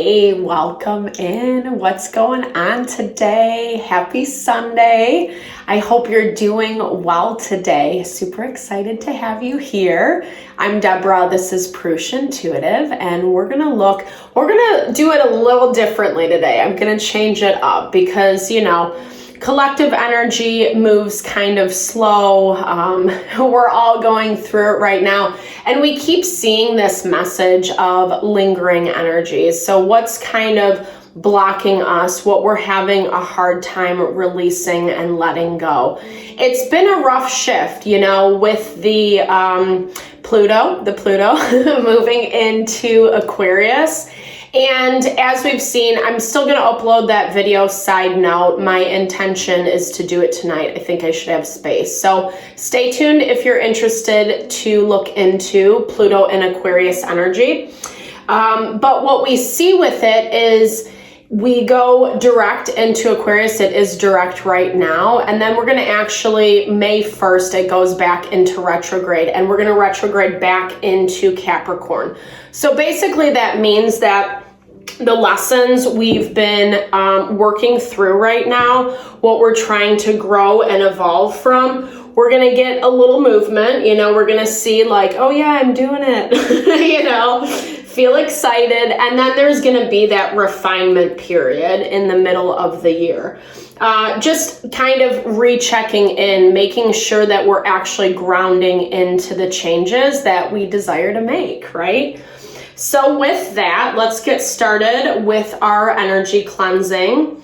Hey, welcome in. What's going on today? Happy Sunday. I hope you're doing well today. Super excited to have you here. I'm Deborah. This is Purusha Intuitive, and we're going to do it a little differently today. I'm going to change it up because, collective energy moves kind of slow. We're all going through it right now. And we keep seeing this message of lingering energies. So what's kind of blocking us, what we're having a hard time releasing and letting go. It's been a rough shift, with the Pluto moving into Aquarius. And as we've seen, I'm still going to upload that video. Side note, my intention is to do it tonight. I think I should have space. So stay tuned if you're interested to look into Pluto and Aquarius energy. But what we see with it is we go direct into Aquarius. It is direct right now. And then we're going to actually, May 1st, it goes back into retrograde. And we're going to retrograde back into Capricorn. So basically that means that the lessons we've been working through right now, what we're trying to grow and evolve from, we're going to get a little movement. We're going to see like, oh yeah, I'm doing it, feel excited. And then there's going to be that refinement period in the middle of the year. Just kind of rechecking in, making sure that we're actually grounding into the changes that we desire to make, right? So with that, let's get started with our energy cleansing.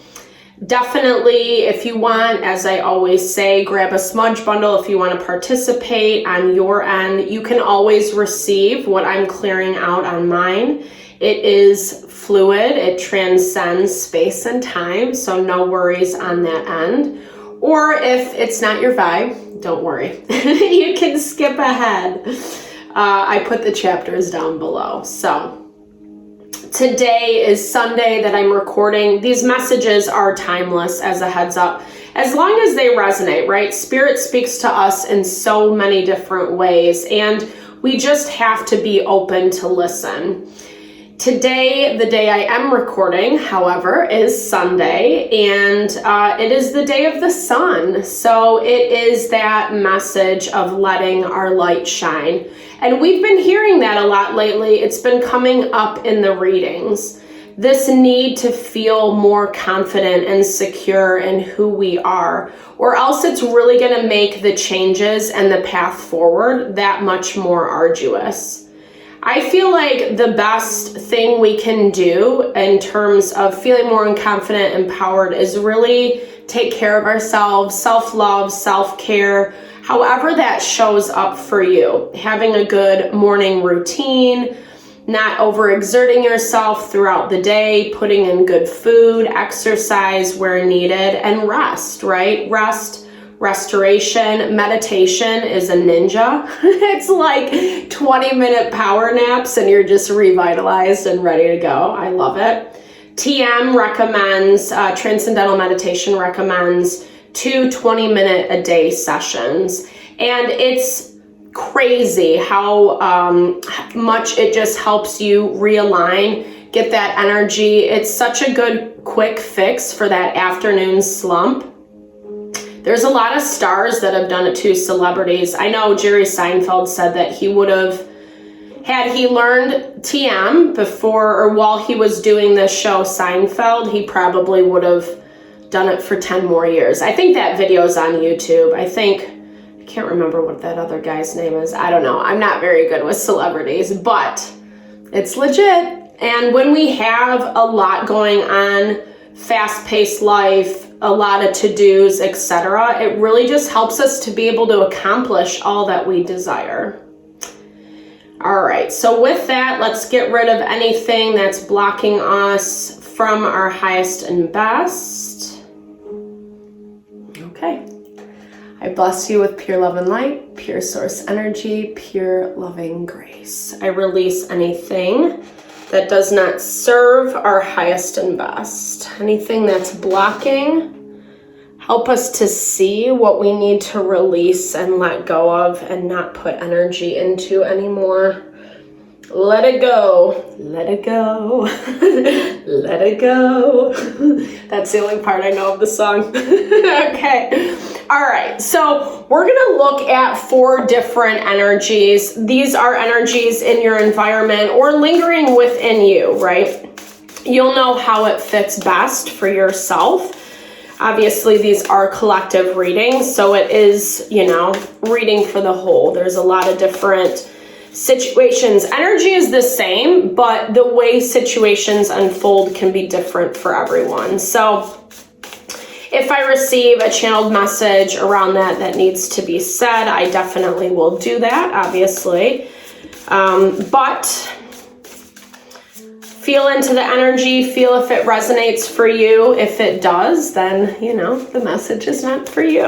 Definitely, if you want, as I always say, grab a smudge bundle if you want to participate on your end. You can always receive what I'm clearing out on mine. It is fluid. It transcends space and time, so no worries on that end. Or if it's not your vibe, don't worry. You can skip ahead. I put the chapters down below. So today is Sunday that I'm recording. These messages are timeless, as a heads up, as long as they resonate, right? Spirit speaks to us in so many different ways, and we just have to be open to listen. Today, the day I am recording, however, is Sunday, and it is the day of the sun. So it is that message of letting our light shine. And we've been hearing that a lot lately. It's been coming up in the readings. This need to feel more confident and secure in who we are, or else it's really going to make the changes and the path forward that much more arduous. I feel like the best thing we can do in terms of feeling more confident, empowered, is really take care of ourselves, self-love, self-care, however that shows up for you. Having a good morning routine, not overexerting yourself throughout the day, putting in good food, exercise where needed, and rest, right? Restoration, meditation is a ninja. It's like 20-minute power naps and you're just revitalized and ready to go. I love it. TM recommends, Transcendental Meditation recommends 2 20-minute a day sessions. And it's crazy how much it just helps you realign, get that energy. It's such a good quick fix for that afternoon slump. There's a lot of stars that have done it too, celebrities. I know Jerry Seinfeld said that he would have, had he learned TM before or while he was doing this show Seinfeld, he probably would have done it for 10 more years. I think that video's on YouTube. I can't remember what that other guy's name is. I don't know. I'm not very good with celebrities, but it's legit. And when we have a lot going on, fast-paced life, a lot of to-dos, etc., it really just helps us to be able to accomplish all that we desire. All right, so with that, let's get rid of anything that's blocking us from our highest and best. Okay. I bless you with pure love and light, pure source energy, pure loving grace. I release anything that does not serve our highest and best. Anything that's blocking, help us to see what we need to release and let go of and not put energy into anymore. Let it go. Let it go. Let it go. That's the only part I know of the song. Okay. All right. So we're going to look at 4 different energies. These are energies in your environment or lingering within you, right? You'll know how it fits best for yourself. Obviously, these are collective readings, so it is, reading for the whole. There's a lot of different situations. Energy is the same, but the way situations unfold can be different for everyone. So if I receive a channeled message around that needs to be said, I definitely will do that, obviously. But feel into the energy, feel if it resonates for you. If it does, then, the message is meant for you.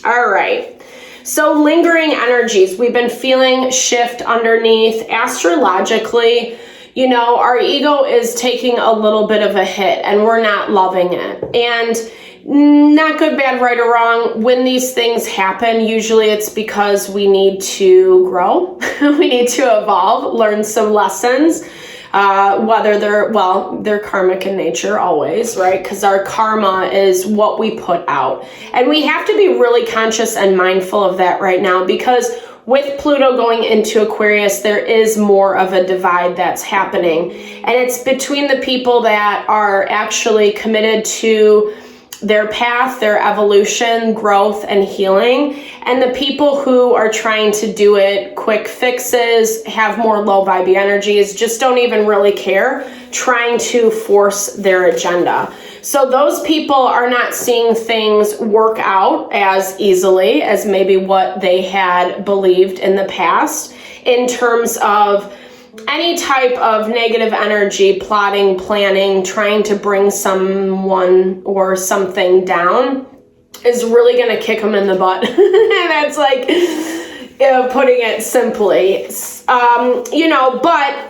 All right. So lingering energies, we've been feeling shift underneath. Astrologically, our ego is taking a little bit of a hit and we're not loving it. And not good, bad, right or wrong. When these things happen, usually it's because we need to grow. We need to evolve, learn some lessons. Whether they're karmic in nature always, right? Because our karma is what we put out. And we have to be really conscious and mindful of that right now, because with Pluto going into Aquarius, there is more of a divide that's happening. And it's between the people that are actually committed to their path, their evolution, growth, and healing, and the people who are trying to do it quick fixes, have more low vibe energies, just don't even really care, trying to force their agenda. So those people are not seeing things work out as easily as maybe what they had believed in the past in terms of any type of negative energy, plotting, planning, trying to bring someone or something down is really going to kick them in the butt. That's like putting it simply. But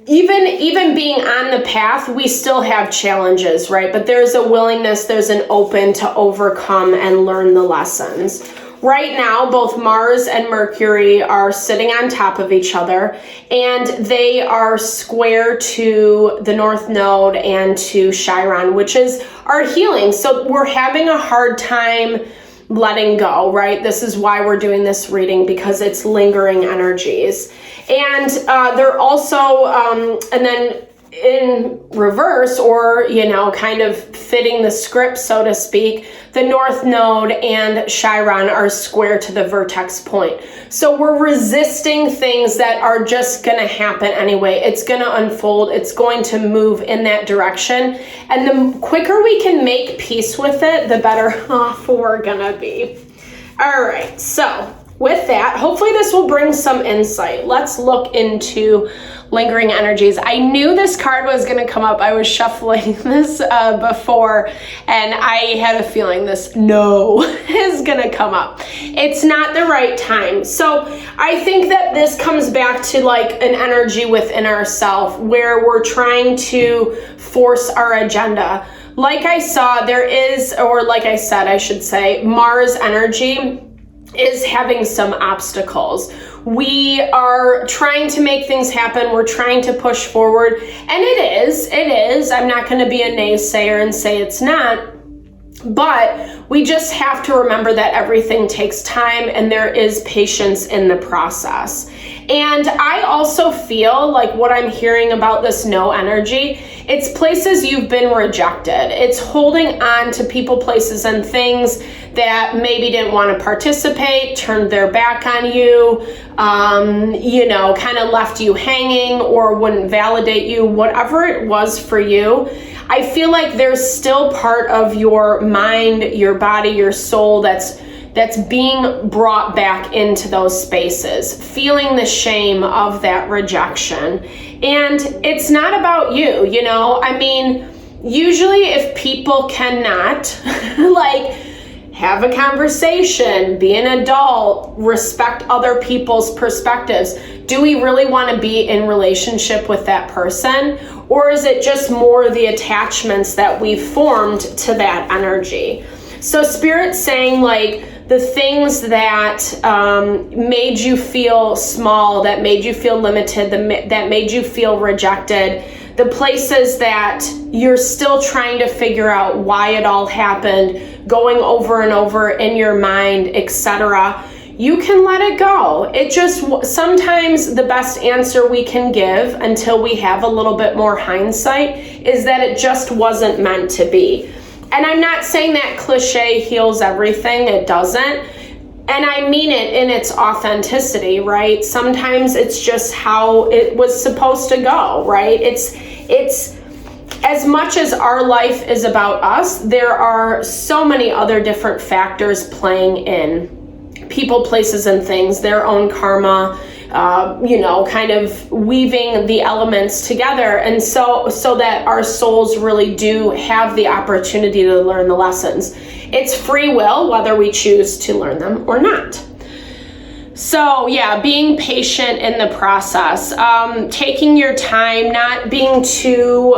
even being on the path, we still have challenges, right? But there's a willingness, there's an open to overcome and learn the lessons. Right now, both Mars and Mercury are sitting on top of each other, and they are square to the North Node and to Chiron, which is our healing. So we're having a hard time letting go, right? This is why we're doing this reading, because it's lingering energies. And they're also, and then in reverse, or, kind of fitting the script, so to speak, the North Node and Chiron are square to the vertex point. So we're resisting things that are just going to happen anyway. It's going to unfold. It's going to move in that direction. And the quicker we can make peace with it, the better off we're going to be. All right. So with that, hopefully this will bring some insight. Let's look into lingering energies. I knew this card was going to come up. I was shuffling this before, and I had a feeling this no is going to come up. It's not the right time. So I think that this comes back to like an energy within ourselves where we're trying to force our agenda. Like I saw, there is, or like I said, I should say, Mars energy is having some obstacles. We are trying to make things happen. We're trying to push forward. And it is. I'm not going to be a naysayer and say it's not. But we just have to remember that everything takes time and there is patience in the process. And I also feel like what I'm hearing about this no energy, it's places you've been rejected. It's holding on to people, places, and things that maybe didn't want to participate, turned their back on you, kind of left you hanging or wouldn't validate you, whatever it was for you. I feel like there's still part of your mind, your body, your soul that's being brought back into those spaces, feeling the shame of that rejection. And it's not about you, I mean, usually if people cannot have a conversation, be an adult, respect other people's perspectives, do we really want to be in relationship with that person? Or is it just more the attachments that we've formed to that energy? So Spirit's saying the things that made you feel small, that made you feel limited, that made you feel rejected, the places that you're still trying to figure out why it all happened, going over and over in your mind, etc., you can let it go. It just, sometimes the best answer we can give until we have a little bit more hindsight is that it just wasn't meant to be. And I'm not saying that cliche heals everything, it doesn't. And I mean it in its authenticity, right? Sometimes it's just how it was supposed to go, right? It's as much as our life is about us, there are so many other different factors playing in. People, places, and things, their own karma, kind of weaving the elements together, and so that our souls really do have the opportunity to learn the lessons. It's free will whether we choose to learn them or not. So yeah, being patient in the process, taking your time, not being too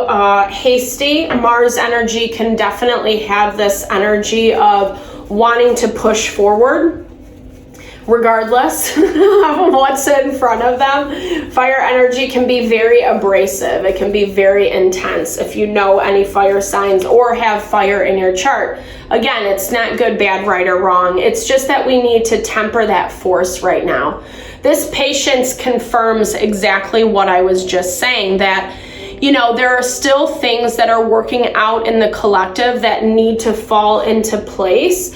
hasty. Mars energy can definitely have this energy of wanting to push forward regardless of what's in front of them. Fire energy can be very abrasive. It can be very intense if you know any fire signs or have fire in your chart. Again, it's not good, bad, right, or wrong. It's just that we need to temper that force right now. This patience confirms exactly what I was just saying, that there are still things that are working out in the collective that need to fall into place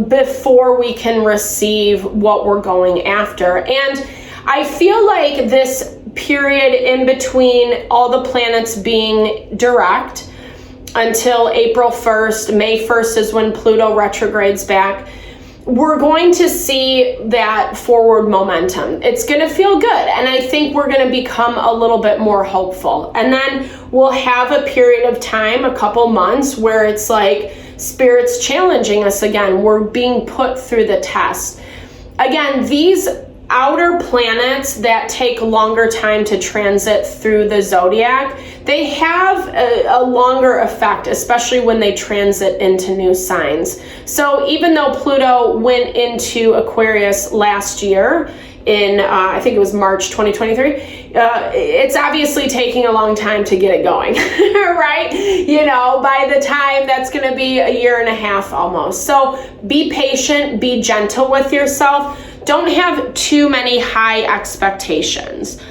before we can receive what we're going after. And I feel like this period in between all the planets being direct until April 1st, May 1st is when Pluto retrogrades back, we're going to see that forward momentum. It's going to feel good. And I think we're going to become a little bit more hopeful. And then we'll have a period of time, a couple months, where it's like Spirit's challenging us again. We're being put through the test. Again, these outer planets that take longer time to transit through the zodiac, they have a longer effect, especially when they transit into new signs. So even though Pluto went into Aquarius last year in, I think it was March 2023, it's obviously taking a long time to get it going, right? By the time that's going to be a year and a half almost. So be patient, be gentle with yourself. Don't have too many high expectations.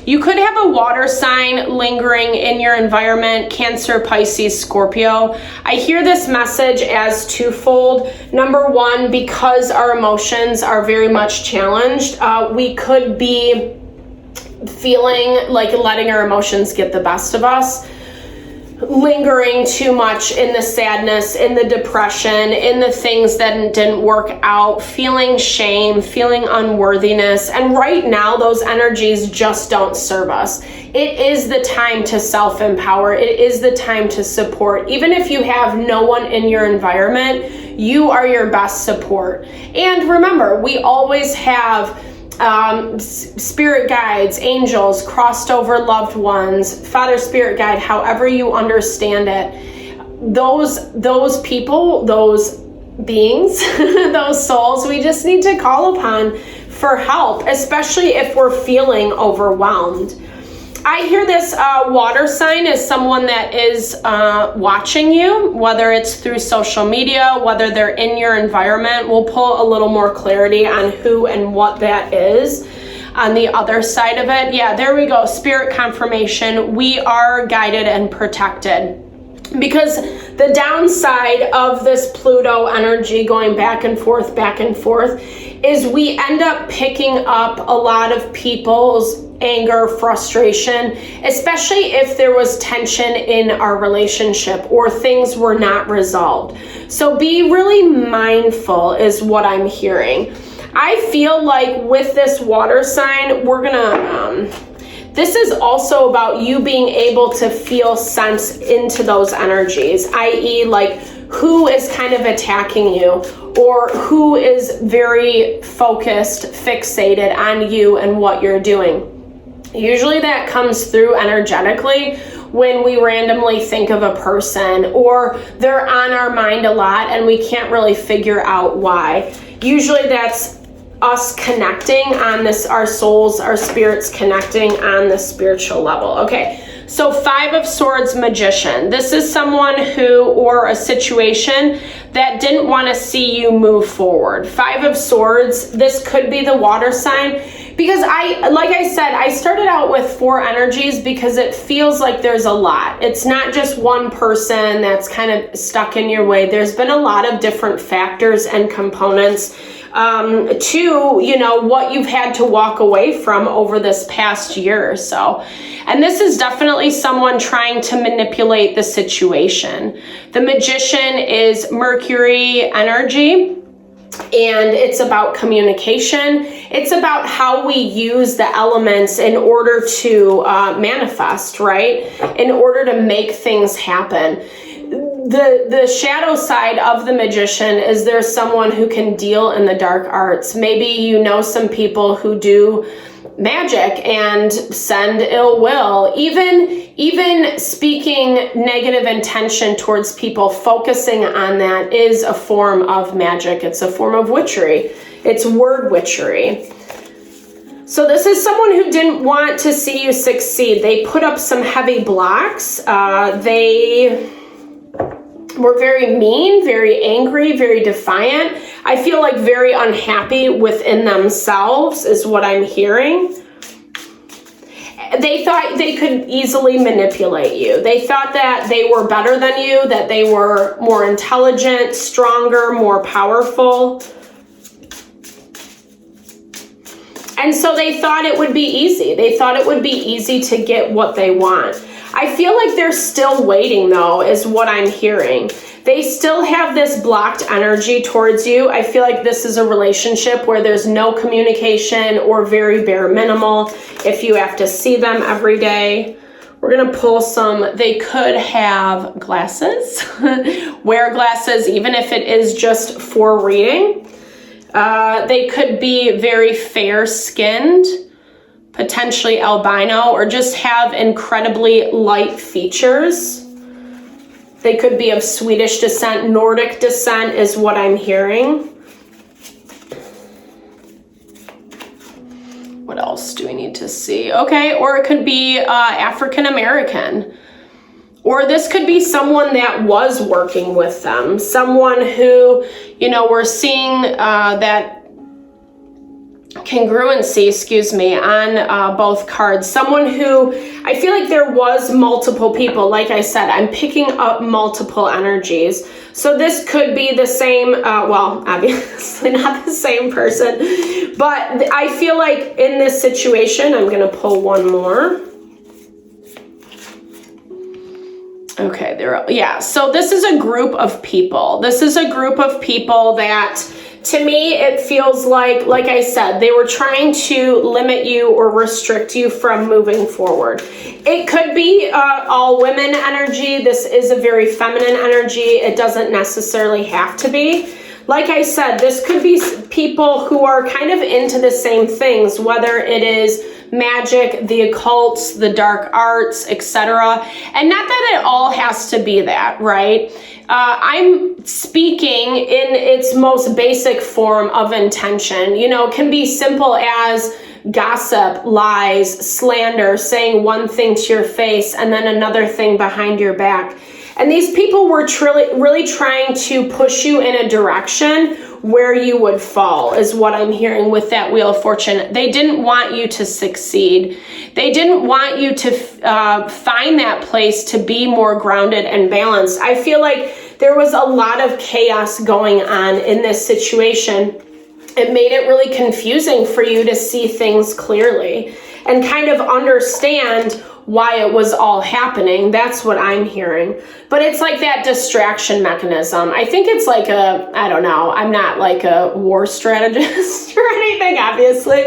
You could have a water sign lingering in your environment, Cancer, Pisces, Scorpio. I hear this message as twofold. Number one, because our emotions are very much challenged, we could be feeling like letting our emotions get the best of us, lingering too much in the sadness, in the depression, in the things that didn't work out, feeling shame, feeling unworthiness. And right now, those energies just don't serve us. It is the time to self-empower. It is the time to support. Even if you have no one in your environment, you are your best support. And remember, we always have spirit guides, angels, crossed over loved ones, Father Spirit Guide, however you understand it. Those people, those beings, those souls, we just need to call upon for help, especially if we're feeling overwhelmed. I hear this water sign is someone that is watching you, whether it's through social media, whether they're in your environment. We'll pull a little more clarity on who and what that is on the other side of it. Yeah, there we go. Spirit confirmation. We are guided and protected. Because the downside of this Pluto energy going back and forth, is we end up picking up a lot of people's anger, frustration, especially if there was tension in our relationship or things were not resolved. So be really mindful is what I'm hearing. I feel like with this water sign, we're gonna, this is also about you being able to feel sense into those energies, i.e. like who is kind of attacking you or who is very focused, fixated on you and what you're doing. Usually that comes through energetically when we randomly think of a person, or they're on our mind a lot and we can't really figure out why. Usually that's us connecting on this, our souls, our spirits connecting on the spiritual level. Okay, so 5 of Swords, Magician. This is someone who, or a situation that didn't want to see you move forward. 5 of Swords, this could be the water sign, because like I said, I started out with 4 energies because it feels like there's a lot. It's not just one person that's kind of stuck in your way. There's been a lot of different factors and components to, you know, what you've had to walk away from over this past year or so. And this is definitely someone trying to manipulate the situation. The Magician is Mercury energy, and it's about communication. It's about how we use the elements in order to manifest, right? In order to make things happen. The shadow side of the Magician is there's someone who can deal in the dark arts. Maybe you know some people who do magic and send ill will, even speaking negative intention towards people, focusing on that is a form of magic. It's a form of witchery. It's word witchery. So this is someone who didn't want to see you succeed. They put up some heavy blocks. They were very mean, very angry, very defiant. I feel like very unhappy within themselves is what I'm hearing. They thought they could easily manipulate you. They thought that they were better than you, that they were more intelligent, stronger, more powerful. And so they thought it would be easy. They thought it would be easy to get what they want. I feel like they're still waiting, though, is what I'm hearing. They still have this blocked energy towards you. I feel like this is a relationship where there's no communication or very bare minimal if you have to see them every day. We're going to pull some. They could have glasses, wear glasses, even if it is just for reading. They could be very fair-skinned, potentially albino, or just have incredibly light features. They could be of Swedish descent, Nordic descent is what I'm hearing. What else do we need to see? Okay, or it could be African American. Or this could be someone that was working with them. Someone who, you know, we're seeing that congruency, on both cards. Someone who, I feel like there was multiple people. Like I said, I'm picking up multiple energies. So this could be the same, well, obviously not the same person, but I feel like in this situation, I'm going to pull one more. Okay, so this is a group of people. This is a group of people that, to me, it feels like I said, they were trying to limit you or restrict you from moving forward. It could be all women energy. This is a very feminine energy. It doesn't necessarily have to be. Like I said, this could be people who are kind of into the same things, whether it is magic, the occult, the dark arts, etc. And not that it all has to be that, right? I'm speaking in its most basic form of intention. You know, it can be simple as gossip, lies, slander, saying one thing to your face and then another thing behind your back. And these people were really trying to push you in a direction where you would fall, is what I'm hearing with that Wheel of Fortune. They didn't want you to succeed. They didn't want you to find that place to be more grounded and balanced. I feel like there was a lot of chaos going on in this situation. It made it really confusing for you to see things clearly and kind of understand why it was all happening. That's what I'm hearing. But it's like that distraction mechanism. I think it's like I don't know, I'm not like a war strategist or anything, obviously,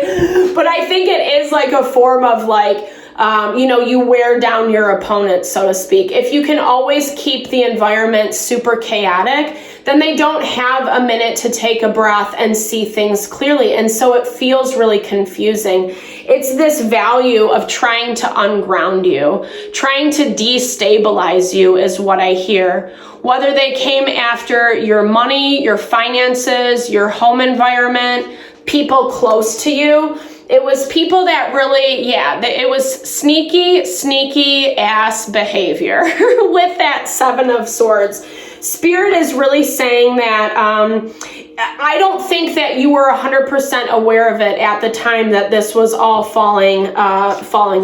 but I think it is like a form of like You wear down your opponent, so to speak. If you can always keep the environment super chaotic, then they don't have a minute to take a breath and see things clearly. And so it feels really confusing. It's this value of trying to unground you, trying to destabilize you is what I hear. Whether they came after your money, your finances, your home environment, people close to you, it was people that really, it was sneaky ass behavior with that Seven of Swords. Spirit is really saying that I don't think that you were 100% aware of it at the time that this was all falling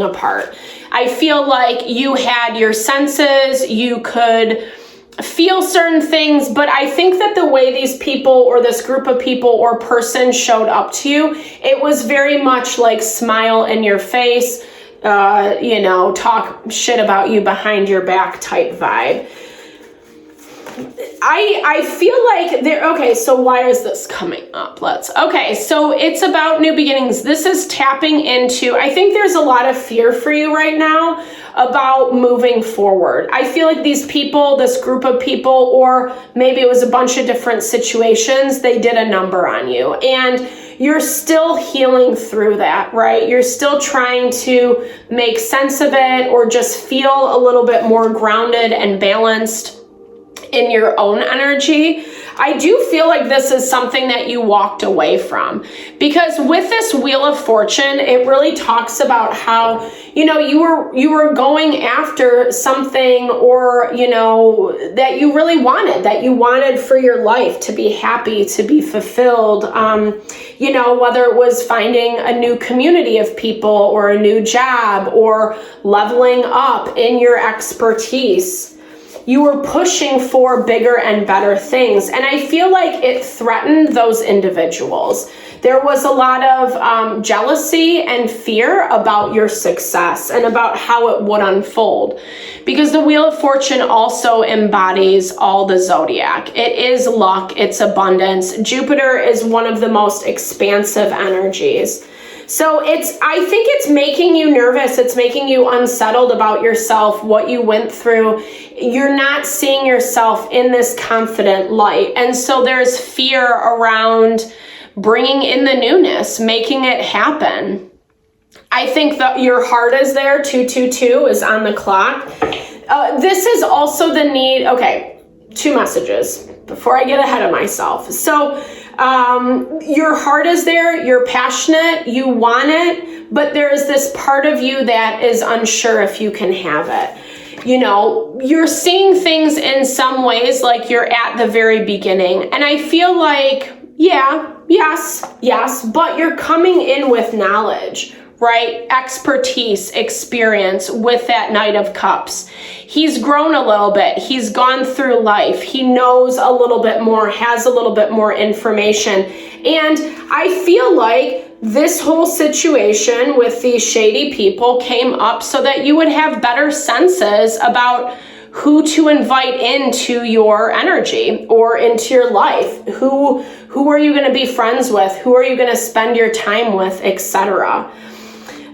apart. I feel like you had your senses, you could feel certain things, but I think that the way these people or this group of people or person showed up to you, it was very much like smile in your face, talk shit about you behind your back type vibe. I feel like so why is this coming up? So it's about new beginnings. This is tapping into, I think there's a lot of fear for you right now about moving forward. I feel like these people, this group of people, or maybe it was a bunch of different situations, they did a number on you. And you're still healing through that, right? You're still trying to make sense of it or just feel a little bit more grounded and balanced in your own energy. I do feel like this is something that you walked away from, because with this Wheel of Fortune, it really talks about how, you were going after something or, that you really wanted, that you wanted for your life to be happy, to be fulfilled. Whether it was finding a new community of people or a new job or leveling up in your expertise. You were pushing for bigger and better things. And I feel like it threatened those individuals. There was a lot of jealousy and fear about your success and about how it would unfold. Because the Wheel of Fortune also embodies all the zodiac. It is luck, it's abundance. Jupiter is one of the most expansive energies. So I think it's making you nervous. It's making you unsettled about yourself, what you went through. You're not seeing yourself in this confident light. And so there's fear around bringing in the newness, making it happen. I think that your heart is there. 222 is on the clock. This is also the need. Okay, 2 messages before I get ahead of myself. So your heart is there, you're passionate, you want it, but there is this part of you that is unsure if you can have it. You're seeing things in some ways like you're at the very beginning. And I feel like, yes, but you're coming in with knowledge, right? Expertise, experience with that Knight of Cups. He's grown a little bit. He's gone through life. He knows a little bit more, has a little bit more information. And I feel like this whole situation with these shady people came up so that you would have better senses about who to invite into your energy or into your life. Who are you going to be friends with? Who are you going to spend your time with, etc.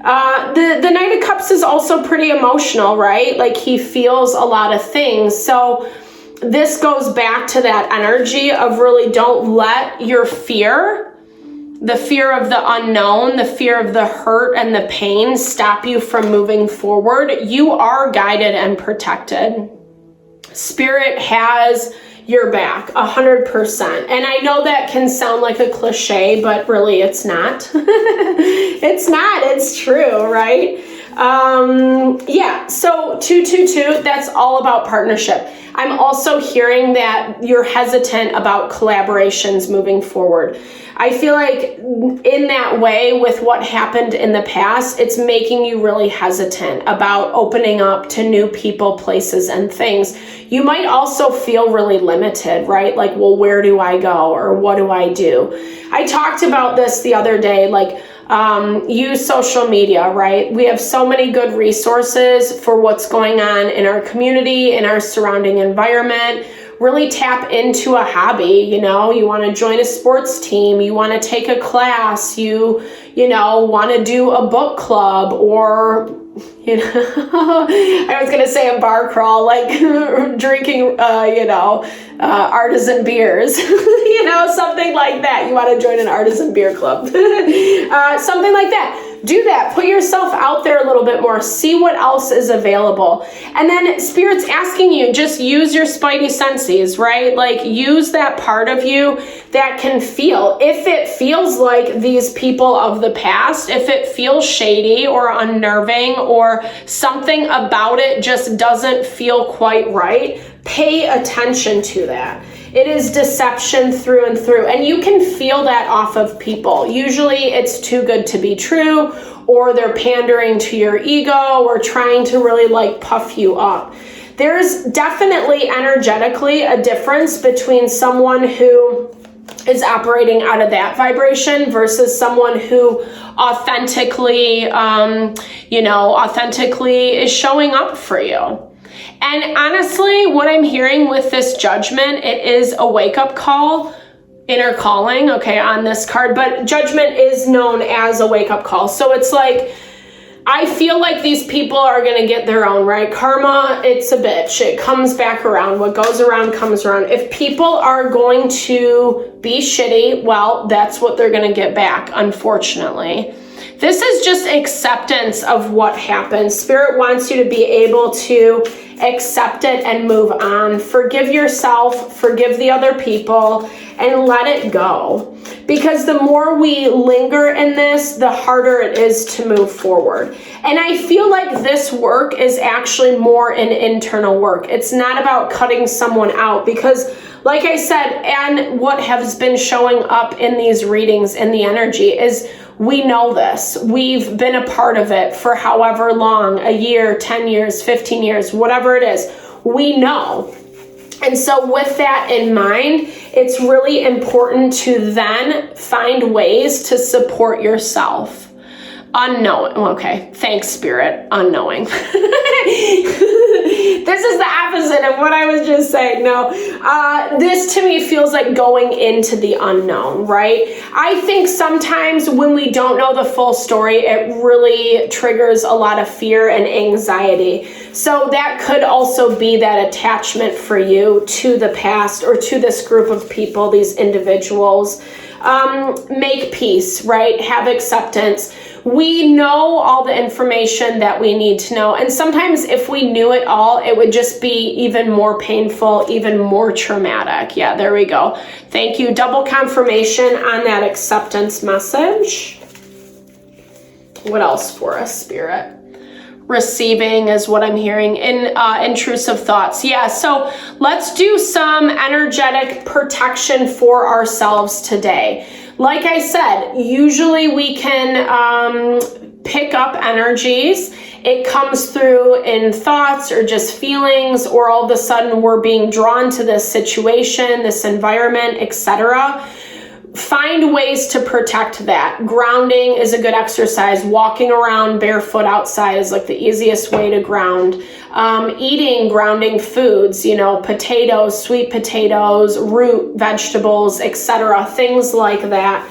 The Knight of Cups is also pretty emotional, right? Like he feels a lot of things. So this goes back to that energy of really don't let your fear, the fear of the unknown, the fear of the hurt and the pain stop you from moving forward. You are guided and protected. Spirit has your back 100%. And I know that can sound like a cliche, but really it's not. It's not, it's true, right? So 222, that's all about partnership. I'm also hearing that you're hesitant about collaborations moving forward. I feel like in that way, with what happened in the past, it's making you really hesitant about opening up to new people, places, and things. You might also feel really limited, right? Like, well, where do I go or what do I do? I talked about this the other day, use social media, right? We have so many good resources for what's going on in our community, in our surrounding environment. Really tap into a hobby, you want to join a sports team, you want to take a class, you want to do a book club or you know, I was going to say a bar crawl, like drinking, artisan beers, something like that. You want to join an artisan beer club, something like that. Do that. Put yourself out there a little bit more. See what else is available. And then Spirit's asking you, just use your spidey senses, right? Like use that part of you that can feel. If it feels like these people of the past, if it feels shady or unnerving or something about it just doesn't feel quite right, pay attention to that. It is deception through and through. And you can feel that off of people. Usually it's too good to be true, or they're pandering to your ego or trying to really like puff you up. There's definitely energetically a difference between someone who is operating out of that vibration versus someone who authentically is showing up for you. And honestly, what I'm hearing with this judgment, it is a wake-up call, inner calling, okay, on this card. But judgment is known as a wake-up call. So it's like, I feel like these people are going to get their own, right? Karma, it's a bitch. It comes back around. What goes around comes around. If people are going to be shitty, well, that's what they're going to get back, unfortunately. This is just acceptance of what happened. Spirit wants you to be able to accept it and move on. Forgive yourself, forgive the other people, and let it go. Because the more we linger in this, the harder it is to move forward. And I feel like this work is actually more an internal work. It's not about cutting someone out, because like I said, and what has been showing up in these readings in the energy is we know this. We've been a part of it for however long, a year, 10 years, 15 years, whatever it is, we know. And so with that in mind, it's really important to then find ways to support yourself. Unknowing. Okay. Thanks, Spirit. Unknowing. This is the opposite of what I was just saying. No, this to me feels like going into the unknown, right? I think sometimes when we don't know the full story, it really triggers a lot of fear and anxiety. So that could also be that attachment for you to the past or to this group of people, these individuals. Make peace, right? Have acceptance. We know all the information that we need to know. And sometimes if we knew it all, it would just be even more painful, even more traumatic. Yeah, there we go. Thank you. Double confirmation on that acceptance message. What else for us, Spirit? Receiving is what I'm hearing. Intrusive thoughts. Yeah, so let's do some energetic protection for ourselves today. Like I said, usually we can pick up energies. It comes through in thoughts or just feelings, or all of a sudden we're being drawn to this situation, this environment, etc. Find ways to protect that. Grounding is a good exercise. Walking around barefoot outside is like the easiest way to ground. Eating grounding foods, potatoes, sweet potatoes, root vegetables, etc. Things like that.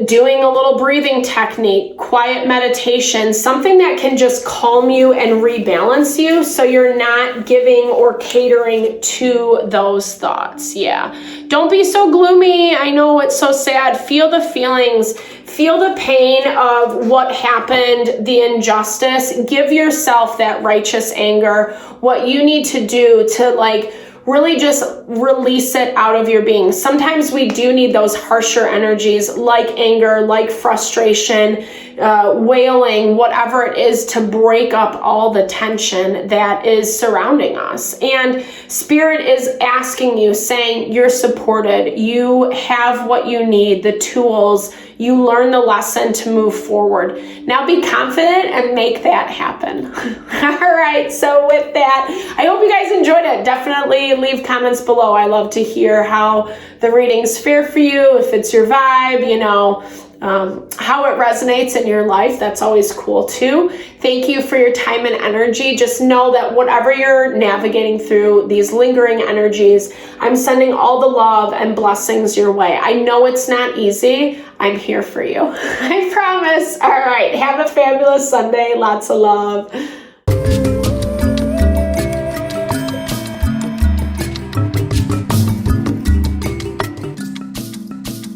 Doing a little breathing technique, quiet meditation, something that can just calm you and rebalance you so you're not giving or catering to those thoughts. Yeah. Don't be so gloomy. I know it's so sad. Feel the feelings. Feel the pain of what happened, the injustice. Give yourself that righteous anger. What you need to do to really just release it out of your being. Sometimes we do need those harsher energies like anger, like frustration, wailing, whatever it is, to break up all the tension that is surrounding us. And Spirit is asking you, saying you're supported. You have what you need, the tools. You learn the lesson to move forward. Now be confident and make that happen. All right, so with that, I hope you guys enjoyed it. Definitely leave comments below. I love to hear how the readings fare for you, if it's your vibe, how it resonates in your life. That's always cool too. Thank you for your time and energy. Just know that whatever you're navigating through, these lingering energies, I'm sending all the love and blessings your way. I know it's not easy. I'm here for you. I promise. All right. Have a fabulous Sunday. Lots of love.